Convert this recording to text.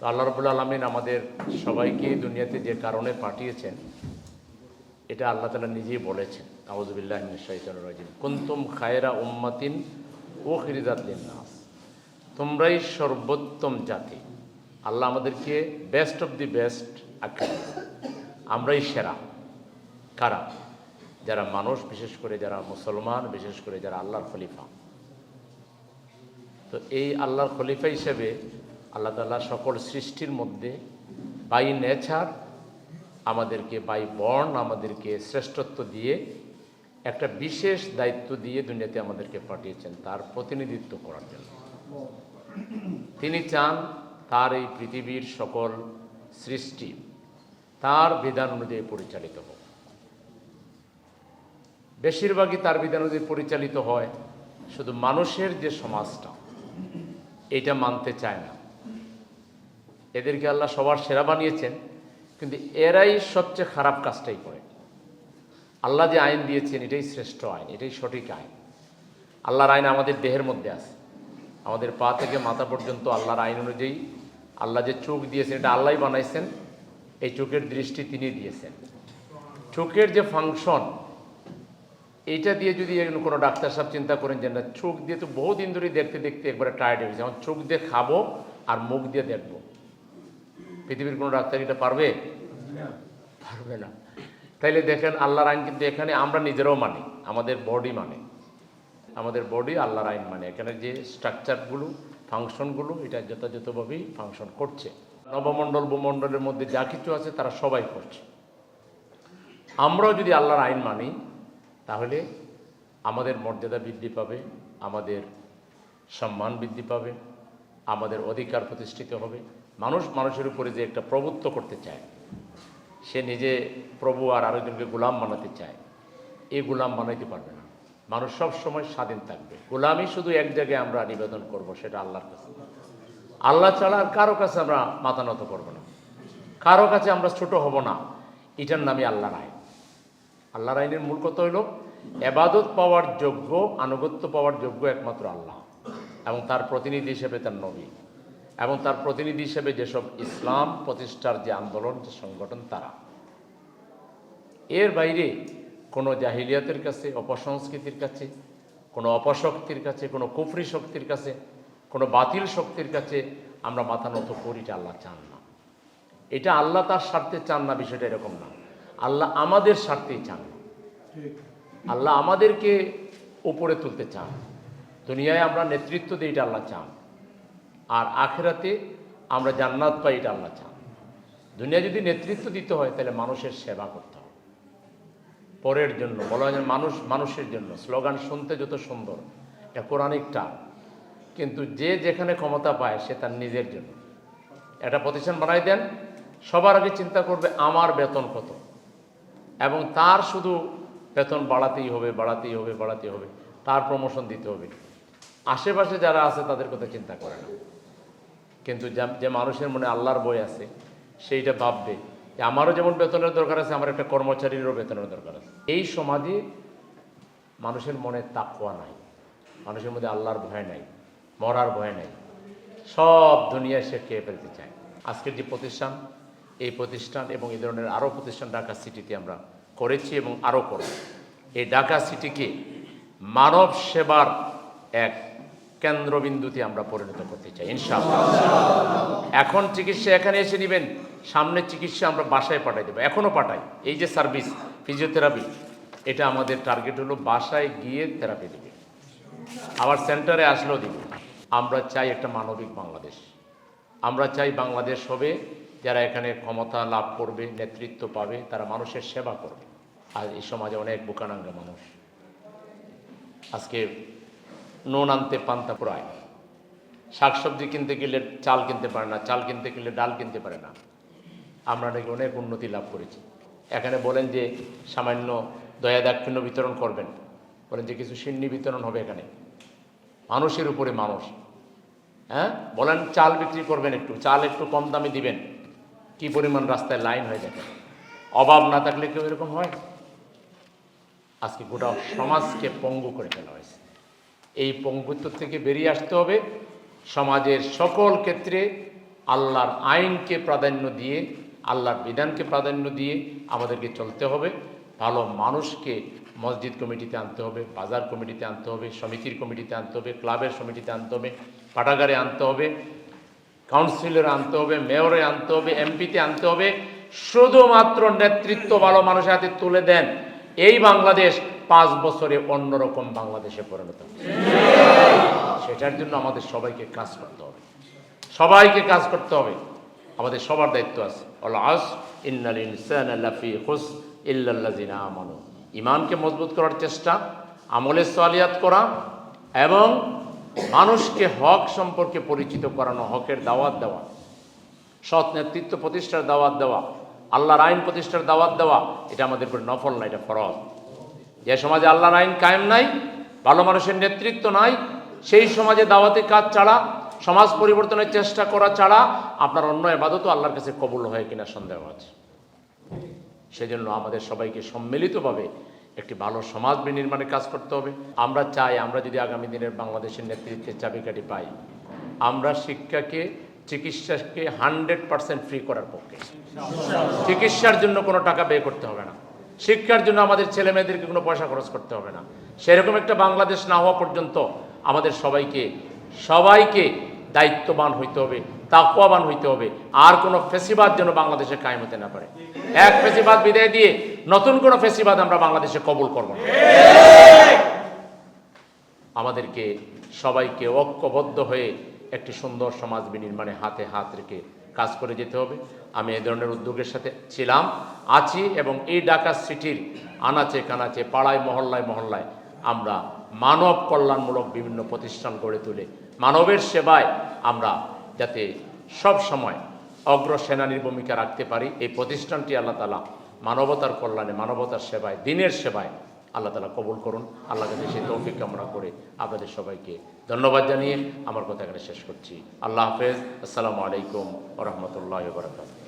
তো আল্লাহ রাব্বুল আলামিন আমাদের সবাইকে দুনিয়াতে যে কারণে পাঠিয়েছেন এটা আল্লাহ তাআলা নিজেই বলেছেন। আউযু বিল্লাহি মিনাশ শাইতানির রাজিম। কুনতুম খায়রা উম্মাতিন উখরিজাত লিন-নাস, তোমরাই সর্বোত্তম জাতি। আল্লাহ আমাদেরকে বেস্ট অফ দি বেস্ট আখ্যা দিয়েছেন, আমরাই সেরা। কারা? যারা মানুষ, বিশেষ করে যারা মুসলমান, বিশেষ করে যারা আল্লাহর খলিফা। তো এই আল্লাহর খলিফা হিসেবে আল্লাহ তাআলা সকল সৃষ্টির মধ্যে বাই নেচার আমাদেরকে, বাই বর্ণ আমাদেরকে শ্রেষ্ঠত্ব দিয়ে একটা বিশেষ দায়িত্ব দিয়ে দুনিয়াতে আমাদেরকে পাঠিয়েছেন তার প্রতিনিধিত্ব করার জন্য। তিনি চান তার এই পৃথিবীর সকল সৃষ্টি তার বিধান অনুযায়ী পরিচালিত হোক। বেশিরভাগই তার বিধান অনুযায়ী পরিচালিত হয়, শুধু মানুষের যে সমাজটা এটা মানতে চায় না। এদেরকে আল্লাহ সবার সেরা বানিয়েছেন, কিন্তু এরাই সবচেয়ে খারাপ কাজটাই করে। আল্লাহ যে আইন দিয়েছেন এটাই শ্রেষ্ঠ আইন, এটাই সঠিক আইন। আল্লাহর আইন আমাদের দেহের মধ্যে আছে, আমাদের পা থেকে মাথা পর্যন্ত আল্লাহর আইন অনুযায়ী। আল্লাহ যে চোখ দিয়েছেন এটা আল্লাহই বানাইছেন, এই চোখের দৃষ্টি তিনি দিয়েছেন। চোখের যে ফাংশন এইটা দিয়ে যদি কোনো ডাক্তার সাহেব চিন্তা করেন যে না, চোখ দিয়ে তো বহুদিন ধরে দেখতে দেখতে একবারে টায়ার্ড হয়ে গেছে, যেমন চোখ দিয়ে খাবো আর মুখ দিয়ে দেখবো, পৃথিবীর কোনো ডাক্তার এটা পারবে? পারবে না। তাইলে দেখেন আল্লাহর আইন কিন্তু এখানে আমরা নিজেরাও মানি, আমাদের বডি মানে, আমাদের বডি আল্লাহর আইন মানে। এখানে যে স্ট্রাকচারগুলো, ফাংশনগুলো এটা যথাযথভাবেই ফাংশন করছে। নবমণ্ডল ভূমণ্ডলের মধ্যে যা কিছু আছে তারা সবাই করছে। আমরাও যদি আল্লাহর আইন মানি তাহলে আমাদের মর্যাদা বৃদ্ধি পাবে, আমাদের সম্মান বৃদ্ধি পাবে, আমাদের অধিকার প্রতিষ্ঠিত হবে। মানুষ মানুষের উপরে যে একটা প্রভুত্ব করতে চায়, সে নিজে প্রভু আর আরেকজনকে গোলাম বানাতে চায়, এই গোলাম বানাইতে পারবে না। মানুষ সব সময় স্বাধীন থাকবে। গোলামি শুধু এক জায়গায় আমরা নিবেদন করব, সেটা আল্লাহর কাছে। আল্লাহ ছাড়া আর কারো কাছে আমরা মাথা নত করবো না, কারো কাছে আমরা ছোট হব না। এটার নামই আল্লাহর আইন। আল্লাহর আইনের মূল কথা হইল ইবাদত পাওয়ার যোগ্য, আনুগত্য পাওয়ার যোগ্য একমাত্র আল্লাহ এবং তার প্রতিনিধি হিসেবে তার নবী, এবং তার প্রতিনিধি হিসেবে যেসব ইসলাম প্রতিষ্ঠার যে আন্দোলন, যে সংগঠন, তারা। এর বাইরে কোনো জাহিলিয়াতের কাছে, অপসংস্কৃতির কাছে, কোনো অপশক্তির কাছে, কোনো কুফরি শক্তির কাছে, কোনো বাতিল শক্তির কাছে আমরা মাথা নত করি, এটা আল্লাহ চান না। এটা আল্লাহ তার স্বার্থে চান না, বিষয়টা এরকম না। আল্লাহ আমাদের স্বার্থেই চান। আল্লাহ আমাদেরকে উপরে তুলতে চান, দুনিয়ায় আমরা নেতৃত্ব দিই, এটা আল্লাহ চান। আর আখিরাতে আমরা জান্নাত পাই, এটা আল্লাহ চান। দুনিয়া যদি নেতৃত্ব দিতে হয় তাহলে মানুষের সেবা করতে হবে, পরের জন্য। বলা হয় মানুষ মানুষের জন্য, স্লোগান শুনতে যত সুন্দর, এটা কোরআনিকটা, কিন্তু যে যেখানে ক্ষমতা পায় সে তার নিজের জন্য। একটা প্রতিষ্ঠান বানাই দেন, সবার আগে চিন্তা করবে আমার বেতন কত, এবং তার শুধু বেতন বাড়াতেই হবে, বাড়াতেই হবে, বাড়াতেই হবে, তার প্রমোশন দিতে হবে। আশেপাশে যারা আছে তাদের কথা চিন্তা করে না। কিন্তু যে মানুষের মনে আল্লাহর ভয় আছে, সেইটা ভাববে যে আমারও যেমন বেতনের দরকার আছে, আমার একটা কর্মচারীরও বেতনের দরকার আছে। এই সমাজে মানুষের মনে তাকওয়া নাই, মানুষের মধ্যে আল্লাহর ভয় নাই, মরার ভয় নাই, সব দুনিয়ায় সে খেয়ে ফেলতে চায়। আজকের যে প্রতিষ্ঠান, এই প্রতিষ্ঠান এবং এই ধরনের আরও প্রতিষ্ঠান ঢাকা সিটিতে আমরা করেছি এবং আরও করব। এই ঢাকা সিটিকে মানব সেবার এক কেন্দ্রবিন্দুতে আমরা পরিণত করতে চাই ইনশাআল্লাহ। এখন চিকিৎসা এখানে এসে নেবেন, সামনে চিকিৎসা আমরা বাসায় পাঠাই দেবো, এখনও পাঠাই। এই যে সার্ভিস ফিজিওথেরাপি, এটা আমাদের টার্গেট হলো বাসায় গিয়ে থেরাপি দেবে, আবার সেন্টারে আসলেও দেবে। আমরা চাই একটা মানবিক বাংলাদেশ। আমরা চাই বাংলাদেশ হবে যারা এখানে ক্ষমতা লাভ করবে, নেতৃত্ব পাবে, তারা মানুষের সেবা করবে। আর এই সমাজে অনেক বোকানাঙ্গা মানুষ আজকে নুন আনতে পান্তা পুরায়, শাকসবজি কিনতে গেলে চাল কিনতে পারে না, চাল কিনতে গেলে ডাল কিনতে পারে না। আমরা নাকি অনেক উন্নতি লাভ করেছি। এখানে বলেন যে সামান্য দয়া দাক্ষিণ্য বিতরণ করবেন, বলেন যে কিছু সিন্নি বিতরণ হবে এখানে, মানুষের উপরে মানুষ। হ্যাঁ, বলেন চাল বিক্রি করবেন, একটু চাল একটু কম দামে দিবেন, কি পরিমাণ রাস্তায় লাইন হয়ে দেখেন। অভাব না থাকলে কেউ এরকম হয়? আজকে গোটা সমাজকে পঙ্গু করে ফেলা হয়েছে। এই পঙ্গুত্ব থেকে বেরিয়ে আসতে হবে। সমাজের সকল ক্ষেত্রে আল্লাহর আইনকে প্রাধান্য দিয়ে, আল্লাহর বিধানকে প্রাধান্য দিয়ে আমাদেরকে চলতে হবে। ভালো মানুষকে মসজিদ কমিটিতে আনতে হবে, বাজার কমিটিতে আনতে হবে, সমিতির কমিটিতে আনতে হবে, ক্লাবের সমিতিতে আনতে হবে, পাঠাগারে আনতে হবে, কাউন্সিলরে আনতে হবে, মেয়রে আনতে হবে, এমপিতে আনতে হবে। শুধুমাত্র নেতৃত্ব ভালো মানুষের হাতে তুলে দেন, এই বাংলাদেশ 5 বছরে অন্যরকম বাংলাদেশে পরিণত হবে। সেটার জন্য আমাদের সবাইকে কাজ করতে হবে, সবাইকে কাজ করতে হবে। আমাদের সবার দায়িত্ব আছে। আল আসর ইন্নাল ইনসানা লাফি খুসর ইল্লাল্লাযিনা আমানু। ঈমানকে মজবুত করার চেষ্টা, আমলে সালিহাত করা এবং মানুষকে হক সম্পর্কে পরিচিত করানো, হকের দাওয়াত দেওয়া, সৎ নেতৃত্ব প্রতিষ্ঠার দাওয়াত দেওয়া, আল্লাহর আইন প্রতিষ্ঠার দাওয়াত দেওয়া, এটা আমাদের উপর নফল না, এটা ফরজ। যে সমাজে আল্লাহর আইন কায়েম নাই, ভালো মানুষের নেতৃত্ব নাই, সেই সমাজে দাওয়াতি কাজ ছাড়া, সমাজ পরিবর্তনের চেষ্টা করা ছাড়া আপনার অন্য ইবাদতও আল্লাহর কাছে কবুল হয় কিনা সন্দেহ আছে। সেজন্য আমাদের সবাইকে সম্মিলিতভাবে একটি ভালো সমাজ বিনির্মাণের কাজ করতে হবে। আমরা চাই, আমরা যদি আগামী দিনের বাংলাদেশের নেতৃত্বের চাবিকাঠি পাই, আমরা শিক্ষাকে, চিকিৎসাকে 100% ফ্রি করার পক্ষে। চিকিৎসার জন্য কোনো টাকা ব্যয় করতে হবে না, শিক্ষার জন্য আমাদের ছেলে মেয়েদেরকে কোনো পয়সা খরচ করতে হবে না। সেরকম একটা বাংলাদেশ না হওয়া পর্যন্ত আমাদের সবাইকে দায়িত্ববান হইতে হবে, তাকওয়াবান হইতে হবে। আর কোনো ফেসিবাদ যেন বাংলাদেশে কায়েম হতে না পারে। এক ফেসিবাদ বিদায় দিয়ে নতুন কোনো ফেসিবাদ আমরা বাংলাদেশে কবুল করব না। আমাদেরকে সবাইকে ঐক্যবদ্ধ হয়ে একটি সুন্দর সমাজ বিনির্মাণে হাতে হাত রেখে কাজ করে যেতে হবে। আমি এই ধরনের উদ্যোগের সাথে ছিলাম, আছি, এবং এই ঢাকা সিটির আনাচে কানাচে, পাড়ায় মহল্লায় মহল্লায় আমরা মানব কল্যাণমূলক বিভিন্ন প্রতিষ্ঠান গড়ে তুলে মানবের সেবায় আমরা যাতে সব সময় অগ্রসেনানীর ভূমিকা রাখতে পারি, এই প্রতিষ্ঠানটি আল্লাহ তাআলা মানবতার কল্যাণে, মানবতার সেবায়, দিনের সেবায় আল্লাহ তাআলা কবুল করুন। আল্লাহ কাছে সেই তৌফিক কামনা করে আপনাদের সবাইকে ধন্যবাদ জানিয়ে আমার কথা এখানে শেষ করছি। আল্লাহ হাফেজ। আসসালামু আলাইকুম ওয়া রাহমাতুল্লাহি ওয়া বারাকাতুহু।